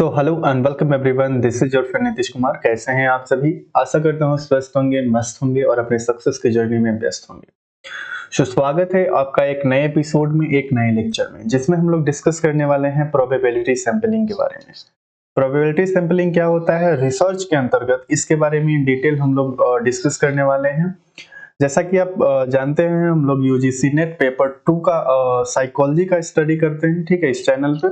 तो hello and welcome everyone, this is your friend Nitish Kumar. कैसे हैं आप सभी? आशा करता हूँ स्वस्थ होंगे, मस्त होंगे और अपने सक्सेस की जर्नी में व्यस्त होंगे। स्वागत है आपका एक नए एपिसोड में, एक नए लेक्चर में, जिसमें हम लोग डिस्कस करने वाले हैं प्रोबेबिलिटी सैंपलिंग के बारे में। प्रोबेबिलिटी सैंपलिंग क्या होता है, रिसर्च के अंतर्गत इसके बारे में डिटेल हम लोग डिस्कस करने वाले हैं। जैसा कि आप जानते हैं, हम लोग यूजीसी नेट पेपर 2 का साइकोलॉजी का स्टडी करते हैं, ठीक है, इस चैनल पे।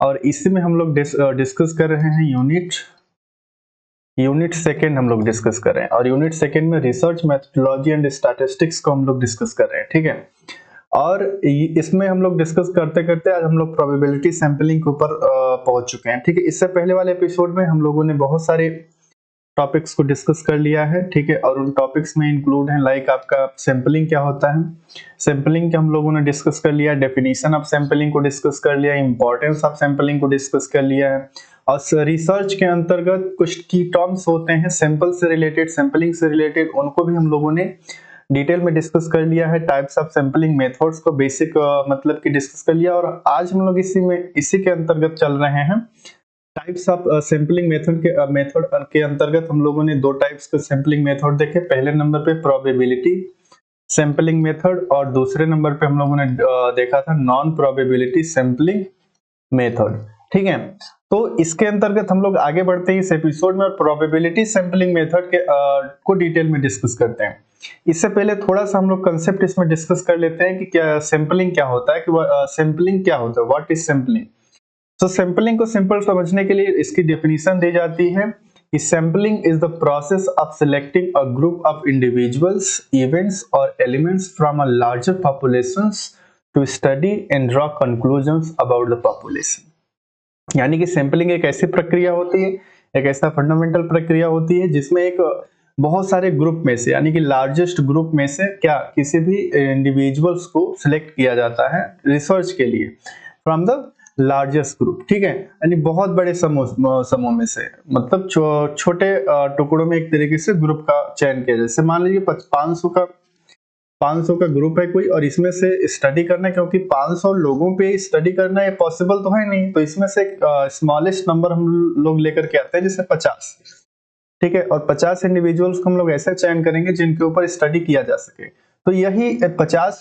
और इसी में हम लोग डिस्कस कर रहे हैं यूनिट सेकंड हम लोग डिस्कस कर रहे हैं। और यूनिट सेकंड में रिसर्च मेथोडोलॉजी एंड स्टैटिस्टिक्स को हम लोग डिस्कस कर रहे हैं, ठीक है। और इसमें हम लोग डिस्कस करते करते आज हम लोग प्रोबेबिलिटी सैंपलिंग के ऊपर पहुंच चुके हैं, ठीक है। इससे पहले वाले एपिसोड में हम लोगों ने बहुत सारे टॉपिक्स को डिस्कस कर लिया है, ठीक है। और उन टॉपिक्स में इंक्लूड है लाइक आपका सैंपलिंग क्या होता है, सैंपलिंग के हम लोगों ने डिस्कस कर लिया, डेफिनेशन ऑफ सैंपलिंग को डिस्कस कर लिया, इंपॉर्टेंस ऑफ सैंपलिंग को डिस्कस कर लिया है। और रिसर्च के अंतर्गत कुछ की टर्म्स होते हैं सैंपल से रिलेटेड, सैंपलिंग से रिलेटेड, उनको भी हम लोगों ने डिटेल में डिस्कस कर लिया है। टाइप्स ऑफ सैंपलिंग मेथड्स को बेसिक मतलब कि डिस्कस कर लिया। और आज हम लोग इसी के अंतर्गत चल रहे हैं। टाइप्स ऑफ सैंपलिंग मेथड के अंतर्गत हम लोगों ने दो टाइप्स के सैंपलिंग मेथड देखे। पहले नंबर पे प्रोबेबिलिटी सैंपलिंग मेथड और दूसरे नंबर पे हम लोगों ने देखा था नॉन प्रोबेबिलिटी सैंपलिंग मेथड, ठीक है। तो इसके अंतर्गत हम लोग आगे बढ़ते हैं इस एपिसोड में और प्रोबेबिलिटी सैंपलिंग मेथड के को डिटेल में डिस्कस करते हैं। इससे पहले थोड़ा सा हम लोग कंसेप्ट इसमें डिस्कस कर लेते हैं कि क्या सैंपलिंग क्या होता है, कि सैंपलिंग क्या होता है, व्हाट इज सैंपलिंग। तो सैंपलिंग को सिंपल समझने के लिए इसकी डेफिनेशन दी जाती है कि sampling is the process of selecting a group of individuals, events और elements from a larger populations to study and draw conclusions about the population. यानी कि सैंपलिंग एक ऐसी प्रक्रिया होती है, एक ऐसा फंडामेंटल प्रक्रिया होती है जिसमें एक बहुत सारे ग्रुप में से, यानी कि लार्जेस्ट ग्रुप में से क्या किसी भी इंडिविजुअल्स को सिलेक्ट किया जाता है रिसर्च के लिए फ्रॉम द लार्जेस्ट ग्रुप, ठीक है। यानी बहुत बड़े समूह में से, मतलब छोटे टुकड़ों में एक तरीके से ग्रुप का चयन किया। जैसे मान लीजिए 500 का ग्रुप है कोई, और इसमें से स्टडी करना है, क्योंकि 500 लोगों पे स्टडी करना ये पॉसिबल तो है नहीं, तो इसमें से स्मॉलेस्ट नंबर हम लोग लेकर के आते हैं, जैसे 50, ठीक है। और 50 इंडिविजुअल्स को हम लोग ऐसे चयन करेंगे जिनके ऊपर स्टडी किया जा सके। तो यही 50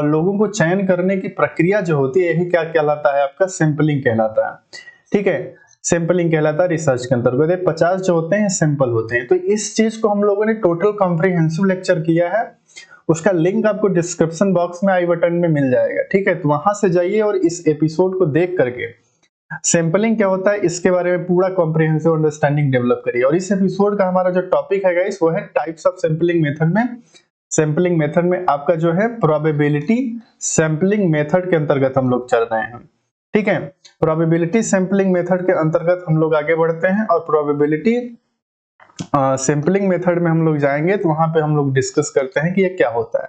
लोगों को चयन करने की प्रक्रिया जो होती है, यही क्या कहलाता है, आपका सैंपलिंग कहलाता है, ठीक है। सैंपलिंग कहलाता है रिसर्च के अंतर्गत। 50 जो होते हैं सैंपल होते हैं। तो इस चीज को हम लोगों ने टोटल कॉम्प्रिहेंसिव लेक्चर किया है, उसका लिंक आपको डिस्क्रिप्शन बॉक्स में आई बटन में मिल जाएगा, ठीक है। तो वहां से जाइए और इस एपिसोड को देख करके सैंपलिंग क्या होता है इसके बारे में पूरा कॉम्प्रिहेंसिव अंडरस्टैंडिंग डेवलप करिए। और इस एपिसोड का हमारा जो टॉपिक है गाइस, वो है टाइप्स ऑफ सैंपलिंग मेथड में। सैंपलिंग मेथड में आपका जो है प्रोबेबिलिटी सैंपलिंग मेथड के अंतर्गत हम लोग चल रहे हैं, ठीक है। प्रोबेबिलिटी सैंपलिंग मेथड के अंतर्गत हम लोग आगे बढ़ते हैं और प्रोबेबिलिटी सैंपलिंग मेथड में हम लोग जाएंगे, तो वहां पे हम लोग डिस्कस करते हैं कि ये क्या होता है,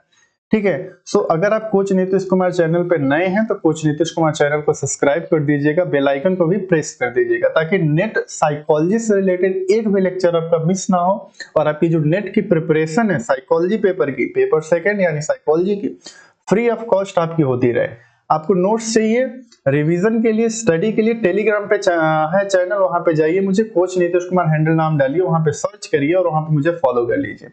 ठीक है। सो अगर आप कोच नीतीश कुमार चैनल पे नए हैं तो कोच नीतीश कुमार चैनल को सब्सक्राइब कर दीजिएगा, बेल आइकन को भी प्रेस कर दीजिएगा, ताकि नेट साइकोलॉजी से रिलेटेड एक भी लेक्चर आपका मिस ना हो। और आपकी जो नेट की प्रिपरेशन है साइकोलॉजी पेपर की, पेपर सेकंड यानी साइकोलॉजी की, फ्री ऑफ कॉस्ट आपकी होती रहे। आपको नोट्स चाहिए रिवीजन के लिए, स्टडी के लिए, टेलीग्राम पे है चैनल, वहां पे जाइए, मुझे कोच नीतीश कुमार हैंडल नाम डालिए, वहां पे सर्च करिए और वहां पे मुझे फॉलो कर लीजिए,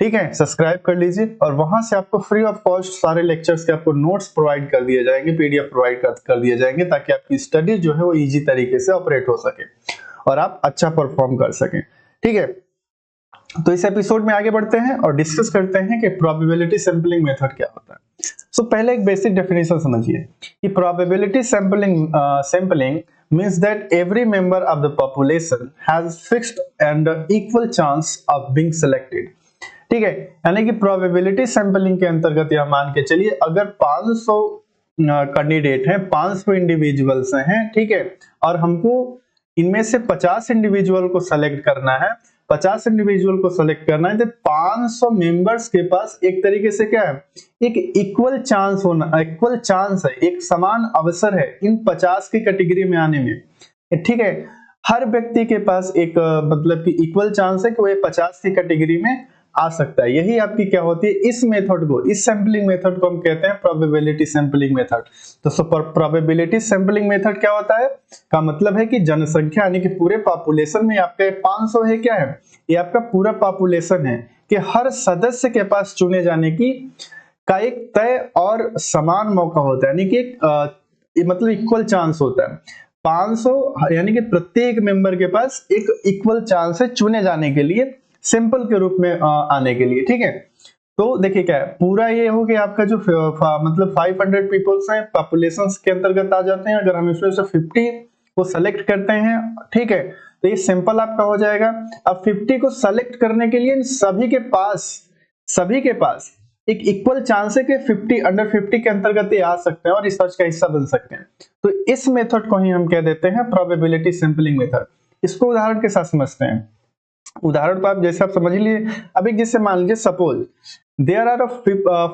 ठीक है। सब्सक्राइब कर लीजिए और वहां से आपको फ्री ऑफ कॉस्ट सारे लेक्चर्स के आपको नोट्स प्रोवाइड कर दिए जाएंगे, पीडीएफ प्रोवाइड कर दिए जाएंगे, ताकि आपकी स्टडी जो है वो इजी तरीके से ऑपरेट हो सके और आप अच्छा परफॉर्म कर सकें, ठीक है। तो इस एपिसोड में आगे बढ़ते हैं और डिस्कस करते हैं कि प्रोबेबिलिटी सैंपलिंग मेथड क्या होता है। सो पहले एक बेसिक डेफिनेशन समझिए कि probability sampling means that every member of the population has fixed and equal chance of being selected, ठीक है। यानी कि प्रोबेबिलिटी सैंपलिंग के अंतर्गत यह मान के चलिए, अगर 500 कैंडिडेट हैं, 500 इंडिविजुअल्स हैं, ठीक है, और हमको इनमें से 50 इंडिविजुअल को सेलेक्ट करना है, 50 इंडिविजुअल को सेलेक्ट करना है, तो 500 मेंबर्स के पास एक तरीके से क्या है, एक इक्वल चांस है, एक समान अवसर है इन 50 की कैटेगरी में आने में, ठीक है। हर व्यक्ति के पास एक मतलब कि इक्वल चांस है कि वो 50 की कैटेगरी में आ सकता है। यही आपकी क्या होती है, इस मेथड को, इस सैंपलिंग मेथड को हम कहते हैं प्रोबेबिलिटी सैंपलिंग मेथड। तो प्रोबेबिलिटी सैंपलिंग मेथड क्या होता है, का मतलब है कि जनसंख्या यानी कि पूरे पॉपुलेशन में आपका 500 है, क्या है, ये आपका पूरा पॉपुलेशन है कि हर सदस्य के पास चुने जाने की का एक तय और समान मौका होता है, यानी कि एक मतलब इक्वल चांस होता है। 500 यानी कि प्रत्येक मेंबर के पास एक इक्वल चांस है चुने जाने के लिए, सिंपल के रूप में आने के लिए, ठीक है। तो देखिए क्या है, पूरा ये हो गया आपका जो मतलब 500 पीपल्स हैं पॉपुलेशन के अंतर्गत आ जाते हैं। अगर हम इसमें से 50 को सेलेक्ट करते हैं, ठीक है, तो ये सिंपल आपका हो जाएगा। अब 50 को सेलेक्ट करने के लिए सभी के पास एक इक्वल चांस है कि 50 अंडर 50 के अंतर्गत ये आ सकते हैं और रिसर्च का हिस्सा बन सकते हैं। तो इस मेथड को ही हम कह देते हैं प्रोबेबिलिटी सैंपलिंग मेथड। इसको उदाहरण के साथ समझते हैं। उदाहरण तो आप जैसे आप समझ लिए, अब एक जैसे मान लीजिए suppose there are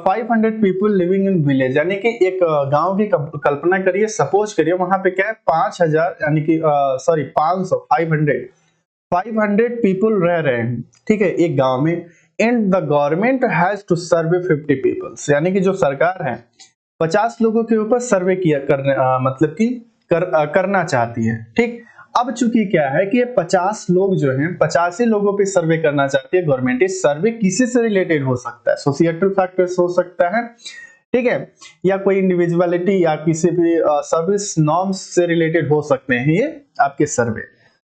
500 people living in village, यानी कि एक गांव की कल्पना करिए, सपोज करिए वहां पे क्या है 5000 यानी कि सॉरी 500 500 पीपल रह रहे हैं, ठीक है, एक गांव में। And the government has to survey 50 peoples, यानी कि जो सरकार है 50 लोगों के ऊपर सर्वे किया करने मतलब कि करना चाहती है, ठीक। अब चूंकि क्या है कि ये 50 लोग जो हैं 85 लोगों पे सर्वे करना चाहती है गवर्नमेंट। इस सर्वे किसी से रिलेटेड हो सकता है, सोशिएटल फैक्टर्स हो सकता है, ठीक है, या कोई इंडिविजुअलिटी या किसी भी सर्विस नॉर्म्स से रिलेटेड हो सकते हैं ये आपके सर्वे।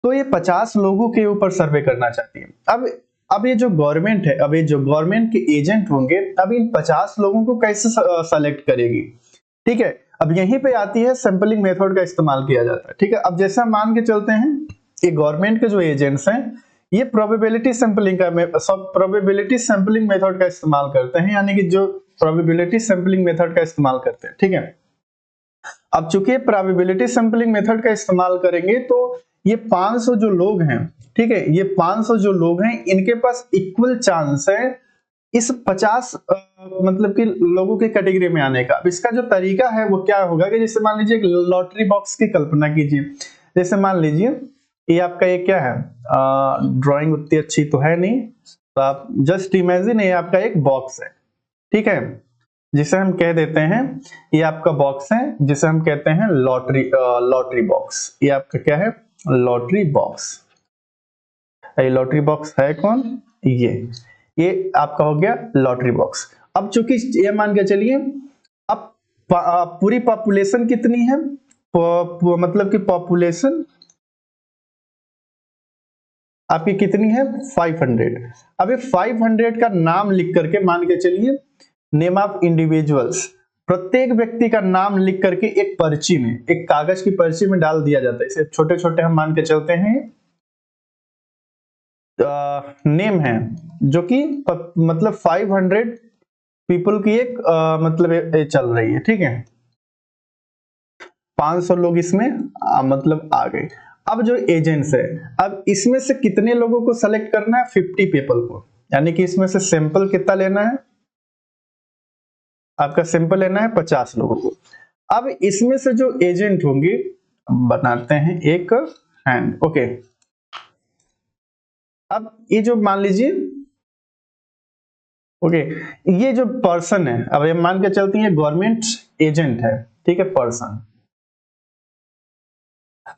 तो ये 50 लोगों के ऊपर सर्वे करना चाहती है। अब ये जो गवर्नमेंट है, अब ये जो गवर्नमेंट के एजेंट होंगे, अब इन 50 लोगों को कैसे सेलेक्ट करेगी, ठीक है। अब यहीं पे आती है सैंपलिंग मेथड का इस्तेमाल किया जाता है, ठीक है। अब जैसे हम मान के चलते हैं ये गवर्नमेंट के जो एजेंट्स हैं ये प्रोबेबिलिटी सैंपलिंग मेथड का इस्तेमाल करते हैं, यानी कि जो प्रोबेबिलिटी सैंपलिंग मेथड का इस्तेमाल करते हैं, ठीक है। अब चूंकि प्रोबेबिलिटी सैंपलिंग मेथड का इस्तेमाल करेंगे तो ये 500 जो लोग हैं, ठीक है, ये 500 जो लोग हैं इनके पास इक्वल चांस है इस 50 मतलब कि लोगों की कैटेगरी में आने का। अब इसका जो तरीका है वो क्या होगा कि जैसे मान लीजिए एक लॉटरी बॉक्स की कल्पना कीजिए। जैसे मान लीजिए ये आपका ये क्या है, ड्राइंग उतनी अच्छी तो है नहीं, तो आप जस्ट इमेजिन ये आपका एक बॉक्स है, ठीक है, जिसे हम कह देते हैं ये आपका बॉक्स है जिसे हम कहते हैं लॉटरी बॉक्स। ये आपका क्या है, लॉटरी बॉक्स। ये लॉटरी बॉक्स है कौन, ये आपका हो गया लॉटरी बॉक्स। अब चूंकि ये मान के चलिए अब पूरी पॉपुलेशन कितनी है, मतलब कि पॉपुलेशन आपकी कितनी है 500। अब ये 500 का नाम लिख करके मान के चलिए नेम ऑफ इंडिविजुअल्स, प्रत्येक व्यक्ति का नाम लिख करके एक पर्ची में, एक कागज की पर्ची में डाल दिया जाता है। इसे छोटे छोटे हम मान के चलते हैं नेम है जो कि मतलब 500 पीपल की एक मतलब चल रही है, ठीक है। 500 लोग इसमें मतलब आ गए। अब जो एजेंट्स है, अब इसमें से कितने लोगों को सेलेक्ट करना है, 50 पीपल को, यानी कि इसमें से सैंपल कितना लेना है, आपका सैंपल लेना है 50 लोगों को। अब इसमें से जो एजेंट होंगे बनाते हैं एक हैंड, ओके। अब ये जो मान लीजिए ओके, ये जो पर्सन है, अब ये मान के चलती है गवर्नमेंट एजेंट है, ठीक है, पर्सन।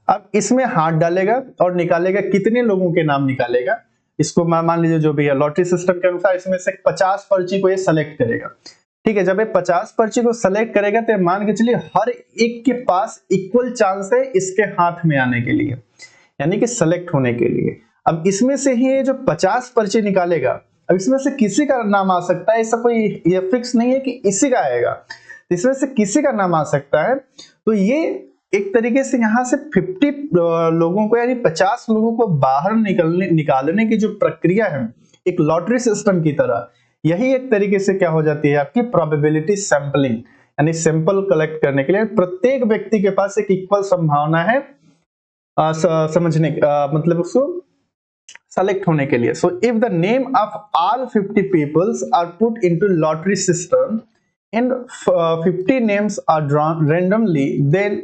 अब इसमें हाथ डालेगा और निकालेगा, कितने लोगों के नाम निकालेगा, इसको मान लीजिए जो भी है लॉटरी सिस्टम के अनुसार इसमें से 50 पर्ची को ये सेलेक्ट करेगा, ठीक है। जब ये 50 पर्ची को सेलेक्ट करेगा तो मान के चलिए हर एक के पास इक्वल चांस है इसके हाथ में आने के लिए, यानी कि सेलेक्ट होने के लिए। अब इसमें से ही ये जो 50 पर्ची निकालेगा, अब इसमें से किसी का नाम आ सकता है, ऐसा कोई ये फिक्स नहीं है कि इसी का आएगा, इसमें से किसी का नाम आ सकता है। तो ये एक तरीके से यहाँ से 50 लोगों को यानी 50 लोगों को बाहर निकालने की जो प्रक्रिया है एक लॉटरी सिस्टम की तरह, यही एक तरीके से क्या हो जाती है आपकी प्रोबेबिलिटी सैंपलिंग, यानी सैंपल कलेक्ट करने के लिए प्रत्येक व्यक्ति के पास एक इक्वल संभावना है समझने मतलब उसको सेलेक्ट होने के लिए। So if the name of all 50 peoples are put into lottery system and 50 names are drawn randomly, then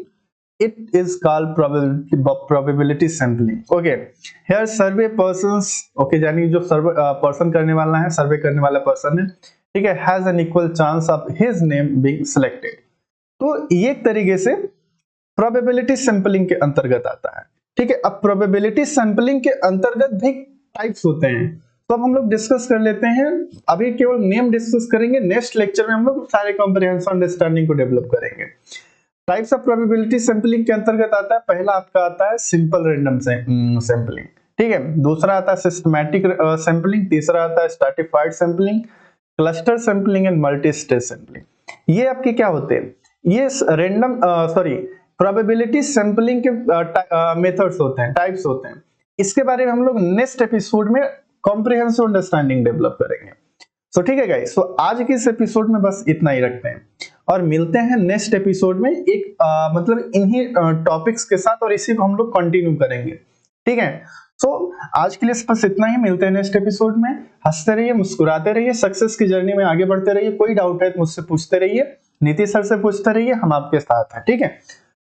it is called probability sampling. Okay, here survey persons, okay, यानी जो सर्वे पर्सन करने वाला है, सर्वे करने वाला पर्सन है, ठीक है, has an equal chance of his name being selected. तो ये एक तरीके से प्रोबेबिलिटी सैंपलिंग के अंतर्गत आता है, ठीक है। अब प्रोबेबिलिटी सैंपलिंग के अंतर्गत भी टाइप्स होते हैं, तो अब हम लोग डिस्कस कर लेते हैं। अभी केवल नेम डिस्कस करेंगे, नेक्स्ट लेक्चर में हम लोग सारे कॉम्प्रिहेंसिव अंडरस्टैंडिंग को डेवलप करेंगे। टाइप्स ऑफ प्रोबेबिलिटी सैंपलिंग के अंतर्गत आता है, पहला आपका आता है सिंपल रैंडम सैंपलिंग, ठीक है। दूसरा आता है सिस्टमैटिक सैंपलिंग, तीसरा आता है stratified sampling, cluster sampling and multi stage sampling. ये आपके क्या होते हैं, ये रैंडम प्रोबेबिलिटी सैंपलिंग के मेथड्स होते हैं, टाइप्स होते हैं। इसके बारे में हम लोग नेक्स्ट एपिसोड में कॉम्प्रिहेंसिव अंडरस्टैंडिंग डेवलप करेंगे। सो ठीक है गाइस, सो आज के इस एपिसोड में बस इतना ही रखते हैं और मिलते हैं नेक्स्ट एपिसोड में एक मतलब इन्हीं टॉपिक्स के साथ, और इसी को हम लोग कंटिन्यू करेंगे, ठीक है। सो आज के लिए बस इतना ही, मिलते हैं नेक्स्ट एपिसोड में। हंसते रहिए, मुस्कुराते रहिए, सक्सेस की जर्नी में आगे बढ़ते रहिए। कोई डाउट है तो मुझसे पूछते रहिए, नीतीश सर से पूछते रहिए, हम आपके साथ हैं, ठीक है।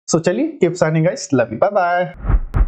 सो चलिए, keep shining guys, love you, bye bye.